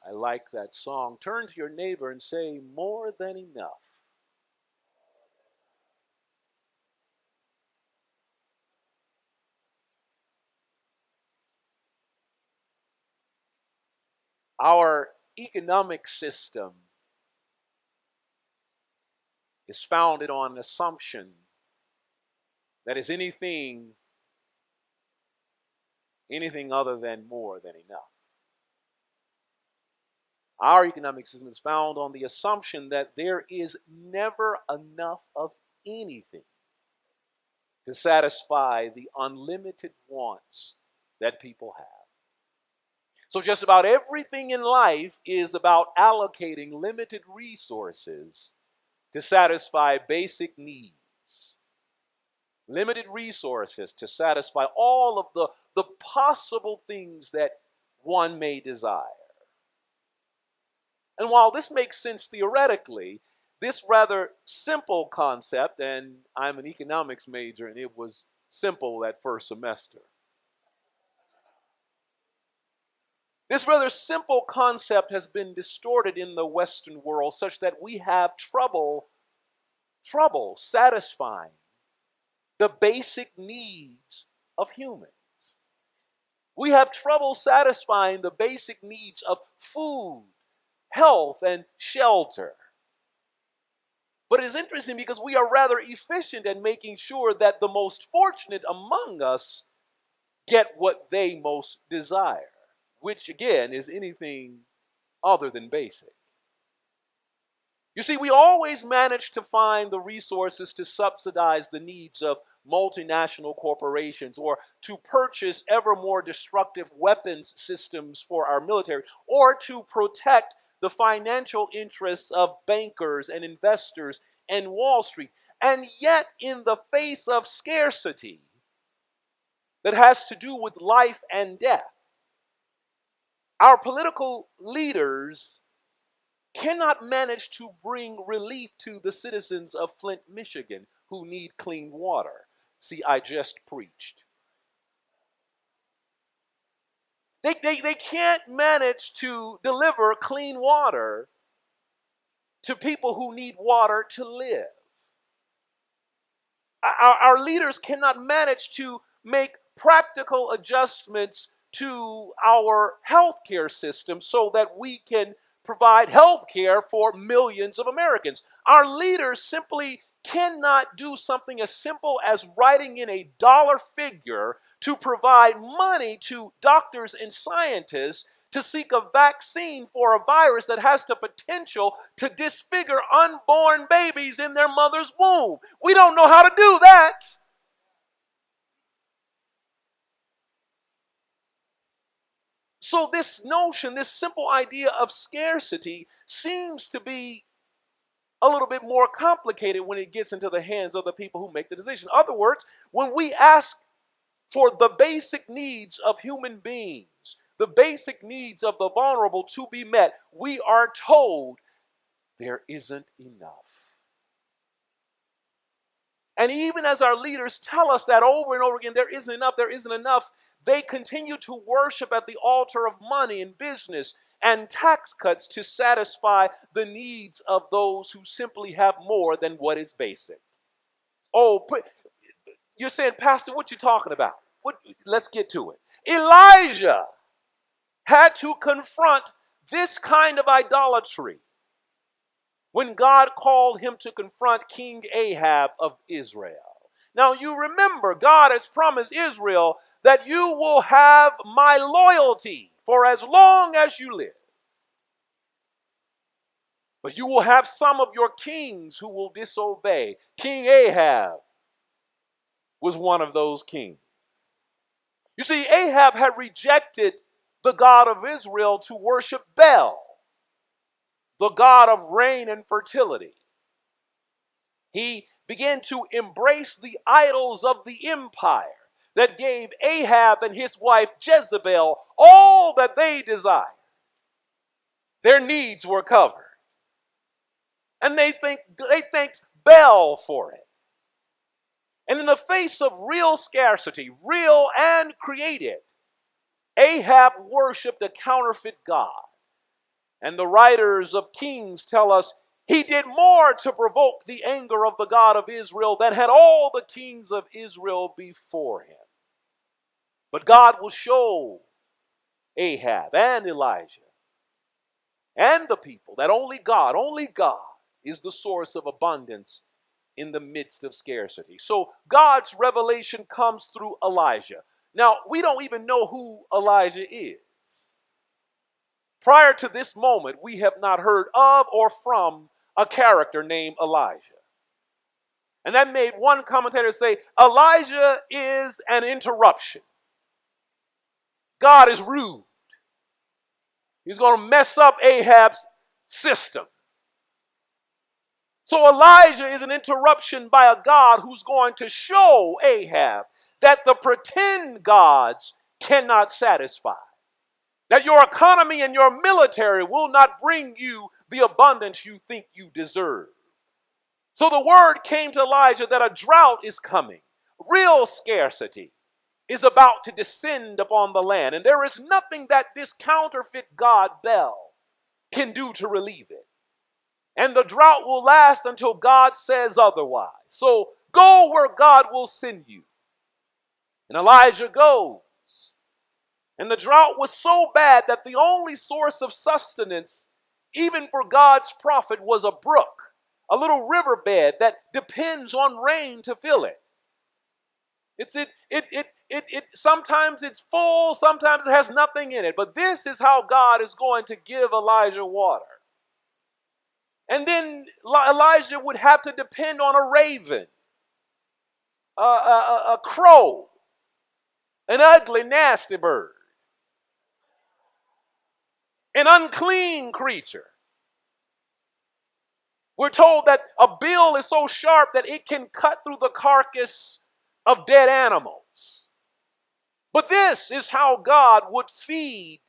I like that song. Turn to your neighbor and say, more than enough. Our economic system is founded on an assumption that is anything other than more than enough. Our economic system is founded on the assumption that there is never enough of anything to satisfy the unlimited wants that people have. So just about everything in life is about allocating limited resources to satisfy basic needs. Limited resources to satisfy all of the possible things that one may desire. And while this makes sense theoretically, this rather simple concept, and I'm an economics major and it was simple that first semester. This rather simple concept has been distorted in the Western world such that we have trouble satisfying the basic needs of humans. We have trouble satisfying the basic needs of food, health, and shelter. But it's interesting because we are rather efficient at making sure that the most fortunate among us get what they most desire, which again is anything other than basic. You see, we always manage to find the resources to subsidize the needs of multinational corporations, or to purchase ever more destructive weapons systems for our military, or to protect the financial interests of bankers and investors and Wall Street. And yet, in the face of scarcity that has to do with life and death, our political leaders cannot manage to bring relief to the citizens of Flint, Michigan, who need clean water. See, I just preached. They can't manage to deliver clean water to people who need water to live. Our leaders cannot manage to make practical adjustments to our healthcare system so that we can provide healthcare for millions of Americans. Our leaders simply cannot do something as simple as writing in a dollar figure to provide money to doctors and scientists to seek a vaccine for a virus that has the potential to disfigure unborn babies in their mother's womb. We don't know how to do that. So this notion, this simple idea of scarcity seems to be a little bit more complicated when it gets into the hands of the people who make the decision. In other words, when we ask for the basic needs of human beings, the basic needs of the vulnerable to be met, we are told there isn't enough. And even as our leaders tell us that over and over again, there isn't enough, they continue to worship at the altar of money and business and tax cuts to satisfy the needs of those who simply have more than what is basic. Oh, you're saying, Pastor, what you talking about? Let's get to it. Elijah had to confront this kind of idolatry when God called him to confront King Ahab of Israel. Now you remember, God has promised Israel that you will have my loyalty for as long as you live. But you will have some of your kings who will disobey. King Ahab was one of those kings. You see, Ahab had rejected the God of Israel to worship Baal, the god of rain and fertility. He began to embrace the idols of the empire that gave Ahab and his wife Jezebel all that they desired. Their needs were covered. And they thanked Baal for it. And in the face of real scarcity, real and created, Ahab worshiped a counterfeit god. And the writers of Kings tell us he did more to provoke the anger of the God of Israel than had all the kings of Israel before him. But God will show Ahab and Elijah and the people that only God is the source of abundance in the midst of scarcity. So God's revelation comes through Elijah. Now, we don't even know who Elijah is. Prior to this moment, we have not heard of or from a character named Elijah. And that made one commentator say, Elijah is an interruption. God is rude. He's going to mess up Ahab's system. So Elijah is an interruption by a God who's going to show Ahab that the pretend gods cannot satisfy. That your economy and your military will not bring you the abundance you think you deserve. So the word came to Elijah that a drought is coming. Real scarcity is about to descend upon the land. And there is nothing that this counterfeit god Bel can do to relieve it. And the drought will last until God says otherwise. So go where God will send you. And Elijah goes. And the drought was so bad that the only source of sustenance, even for God's prophet, was a brook, a little riverbed that depends on rain to fill it. Sometimes it's full, sometimes it has nothing in it. But this is how God is going to give Elijah water. And then Elijah would have to depend on a raven, a crow, an ugly, nasty bird, an unclean creature. We're told that a bill is so sharp that it can cut through the carcass of dead animals. But this is how God would feed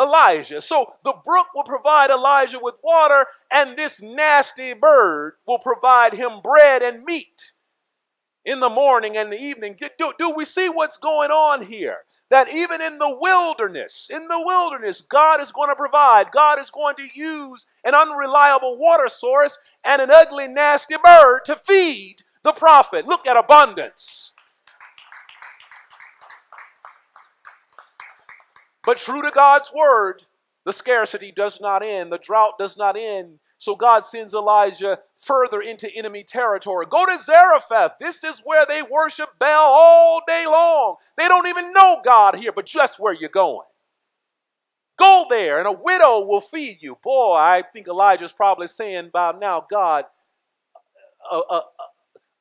Elijah. So the brook will provide Elijah with water, and this nasty bird will provide him bread and meat in the morning and the evening. Do we see what's going on here? That even in the wilderness, God is going to provide. God is going to use an unreliable water source and an ugly, nasty bird to feed the prophet. Look at abundance. But true to God's word, the scarcity does not end. The drought does not end. So God sends Elijah further into enemy territory. Go to Zarephath. This is where they worship Baal all day long. They don't even know God here, but that's where you're going. Go there and a widow will feed you. Boy, I think Elijah's probably saying by now, God,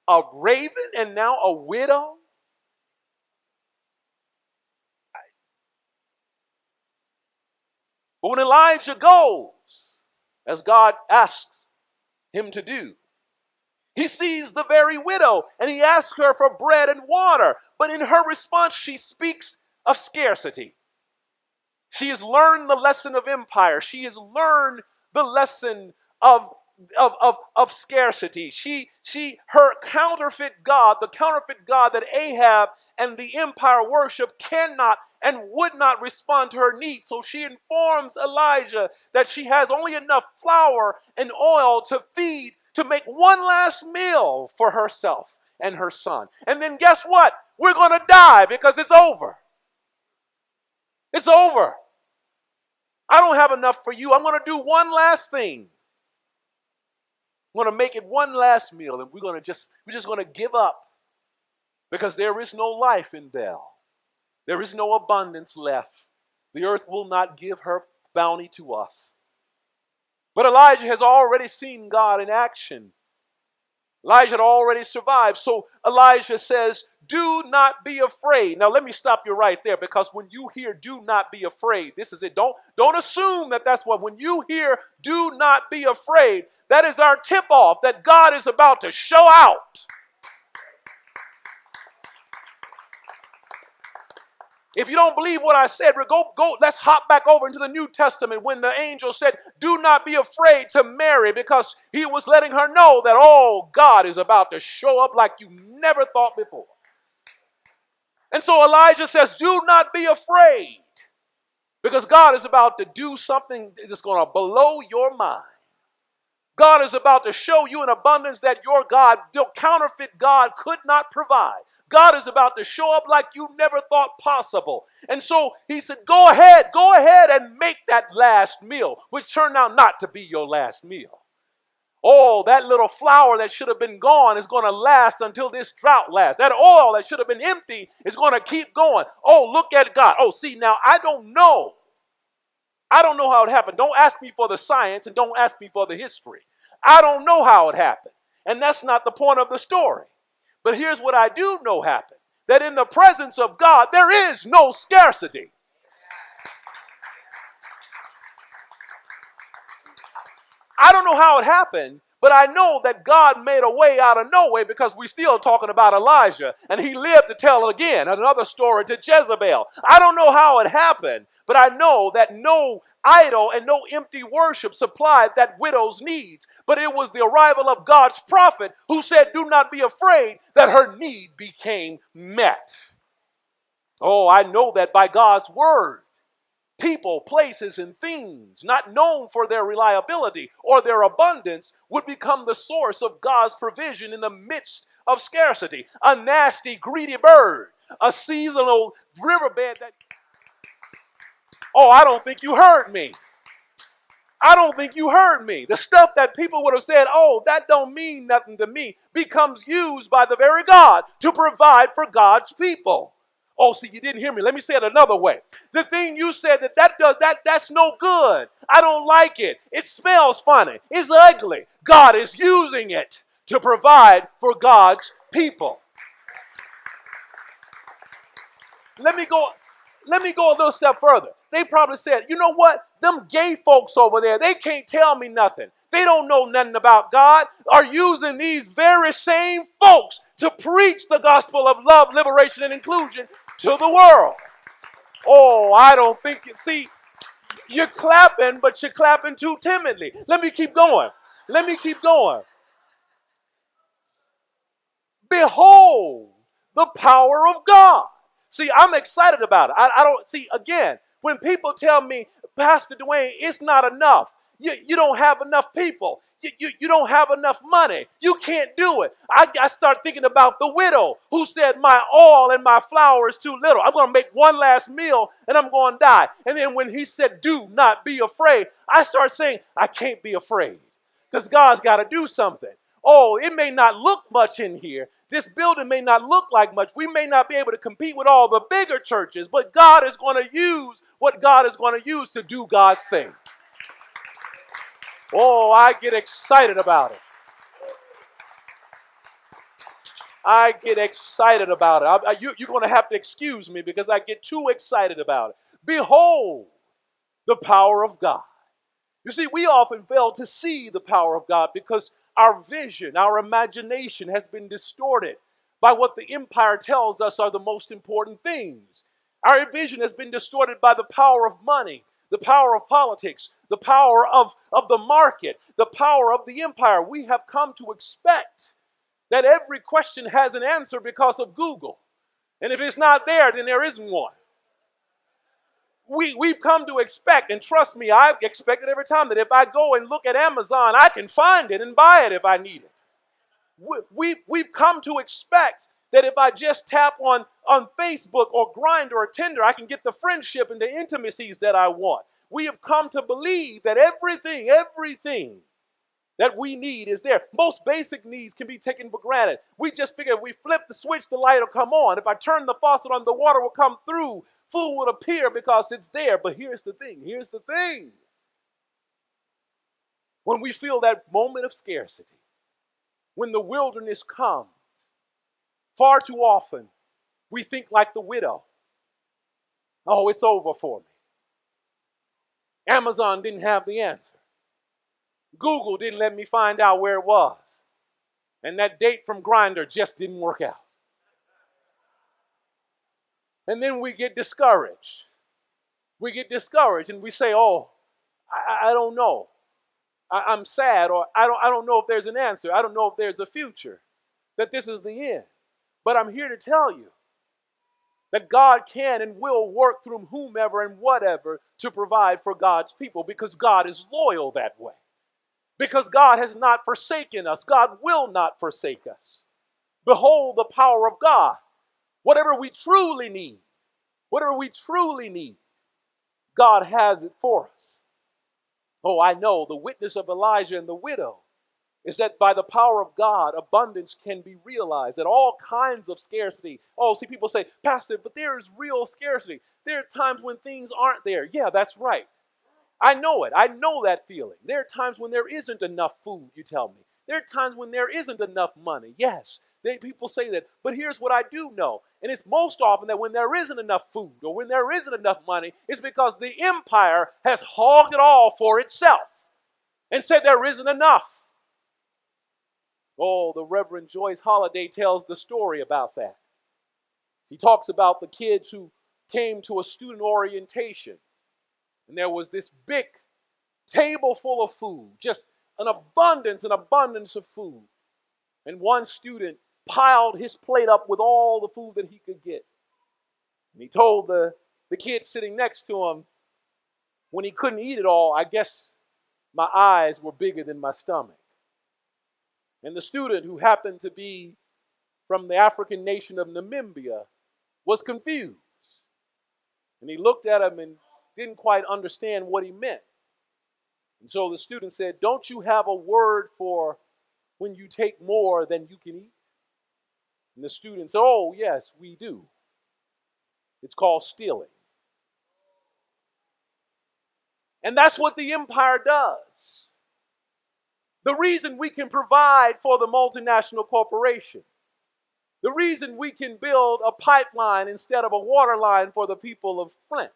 a raven and now a widow? But when Elijah goes, as God asks him to do, he sees the very widow and he asks her for bread and water. But in her response, she speaks of scarcity. She has learned the lesson of empire. She has learned the lesson of scarcity. Her counterfeit God, the counterfeit God that Ahab and the empire worship, cannot and would not respond to her needs. So she informs Elijah that she has only enough flour and oil to make one last meal for herself and her son. And then guess what? We're going to die because it's over. It's over. I don't have enough for you. I'm going to do one last thing. I'm going to make it one last meal, and we're just going to give up because there is no life in Bel. There is no abundance left. The earth will not give her bounty to us. But Elijah has already seen God in action. Elijah had already survived. So Elijah says, do not be afraid. Now let me stop you right there, because when you hear do not be afraid, this is it. Don't assume that that's what. When you hear do not be afraid, that is our tip off that God is about to show out. If you don't believe what I said, go. Let's hop back over into the New Testament when the angel said, do not be afraid to Mary, because he was letting her know that, oh, God is about to show up like you never thought before. And so Elijah says, do not be afraid, Because God is about to do something that's going to blow your mind. God is about to show you an abundance that your God, your counterfeit God, could not provide. God is about to show up like you never thought possible. And so he said, go ahead and make that last meal, which turned out not to be your last meal. Oh, that little flour that should have been gone is going to last until this drought lasts. That oil that should have been empty is going to keep going. Oh, look at God. Oh, see, now I don't know. I don't know how it happened. Don't ask me for the science and don't ask me for the history. I don't know how it happened. And that's not the point of the story. But here's what I do know happened. That in the presence of God, there is no scarcity. I don't know how it happened, but I know that God made a way out of no way because we're still talking about Elijah. And he lived to tell again another story to Jezebel. I don't know how it happened, but I know that no idol and no empty worship supplied that widow's needs. But it was the arrival of God's prophet who said, do not be afraid, that her need became met. Oh, I know that by God's word. People, places, and things not known for their reliability or their abundance would become the source of God's provision in the midst of scarcity. A nasty, greedy bird, a seasonal riverbed that... Oh, I don't think you heard me. I don't think you heard me. The stuff that people would have said, oh, that don't mean nothing to me, becomes used by the very God to provide for God's people. Oh, see, you didn't hear me. Let me say it another way. The thing you said that's no good. I don't like it. It smells funny. It's ugly. God is using it to provide for God's people. Let me go a little step further. They probably said, you know what? Them gay folks over there, they can't tell me nothing. They don't know nothing about God, are using these very same folks to preach the gospel of love, liberation, and inclusion to the world. Oh, I don't think you see, you're clapping, but you're clapping too timidly. Let me keep going. Behold the power of God. See, I'm excited about it. I don't see, again, when people tell me, Pastor DeWayne, it's not enough. You don't have enough people. You don't have enough money. You can't do it. I start thinking about the widow who said, my oil and my flour is too little. I'm going to make one last meal and I'm going to die. And then when he said, do not be afraid, I start saying, I can't be afraid because God's got to do something. Oh, it may not look much in here. This building may not look like much. We may not be able to compete with all the bigger churches, but God is going to use what God is going to use to do God's thing. Oh, I get excited about it. You're going to have to excuse me because I get too excited about it. Behold the power of God. You see, we often fail to see the power of God because our vision, our imagination has been distorted by what the empire tells us are the most important things. Our vision has been distorted by the power of money, the power of politics, the power of the market, the power of the empire. We have come to expect that every question has an answer because of Google. And if it's not there, then there isn't one. We've come to expect, and trust me, I've expected every time that if I go and look at Amazon, I can find it and buy it if I need it. We've come to expect that if I just tap on Facebook or Grindr or Tinder, I can get the friendship and the intimacies that I want. We have come to believe that everything that we need is there. Most basic needs can be taken for granted. We just figure if we flip the switch, the light will come on. If I turn the faucet on, the water will come through. Food will appear because it's there. But here's the thing. When we feel that moment of scarcity, when the wilderness comes, far too often we think like the widow. Oh, it's over for me. Amazon didn't have the answer. Google didn't let me find out where it was. And that date from Grindr just didn't work out. And then we get discouraged. And we say, oh, I don't know. I'm sad, or I don't know if there's an answer. I don't know if there's a future, that this is the end. But I'm here to tell you that God can and will work through whomever and whatever to provide for God's people, because God is loyal that way. Because God has not forsaken us. God will not forsake us. Behold the power of God. Whatever we truly need, God has it for us. Oh, I know the witness of Elijah and the widow is that by the power of God, abundance can be realized, that all kinds of scarcity. Oh, see, people say, Pastor, but there is real scarcity. There are times when things aren't there. Yeah, that's right. I know it. I know that feeling. There are times when there isn't enough food, you tell me. There are times when there isn't enough money. Yes, people say that. But here's what I do know. And it's most often that when there isn't enough food or when there isn't enough money, it's because the empire has hogged it all for itself and said there isn't enough. Oh, the Reverend Joyce Holliday tells the story about that. He talks about the kids who came to a student orientation. And there was this big table full of food, just an abundance of food. And one student piled his plate up with all the food that he could get. And he told the kid sitting next to him, when he couldn't eat it all, I guess my eyes were bigger than my stomach. And the student, who happened to be from the African nation of Namibia, was confused. And he looked at him and didn't quite understand what he meant. And so the student said, don't you have a word for when you take more than you can eat? And the student said, oh, yes, we do. It's called stealing. And that's what the empire does. The reason we can provide for the multinational corporation, the reason we can build a pipeline instead of a water line for the people of Flint,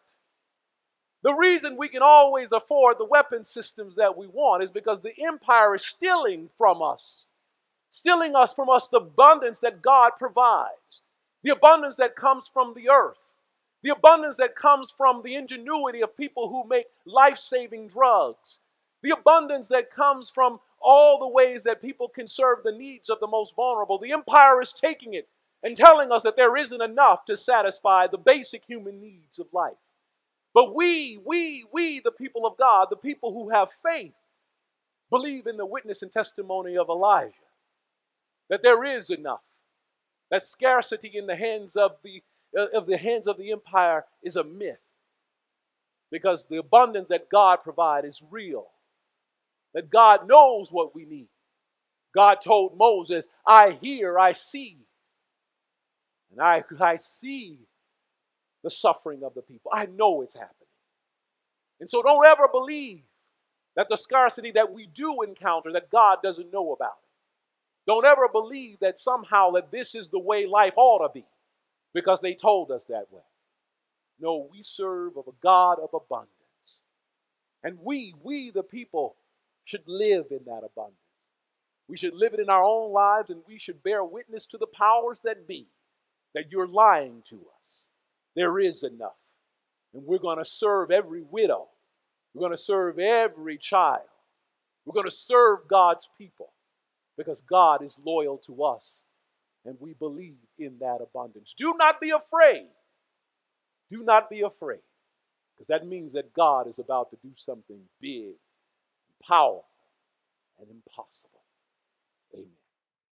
the reason we can always afford the weapon systems that we want is because the empire is stealing from us the abundance that God provides, the abundance that comes from the earth, the abundance that comes from the ingenuity of people who make life-saving drugs, the abundance that comes from all the ways that people can serve the needs of the most vulnerable. The empire is taking it and telling us that there isn't enough to satisfy the basic human needs of life. But we, the people of God, the people who have faith, believe in the witness and testimony of Elijah, that there is enough, that scarcity in the hands of the empire is a myth, because the abundance that God provides is real, that God knows what we need. God told Moses, I hear, I see, and I see the suffering of the people. I know it's happening. And so don't ever believe that the scarcity that we do encounter, that God doesn't know about it. Don't ever believe that somehow that this is the way life ought to be because they told us that way. No, we serve of a God of abundance. And we the people, should live in that abundance. We should live it in our own lives, and we should bear witness to the powers that be that you're lying to us. There is enough. And we're going to serve every widow. We're going to serve every child. We're going to serve God's people because God is loyal to us and we believe in that abundance. Do not be afraid. Do not be afraid, because that means that God is about to do something big, powerful, and impossible. Amen.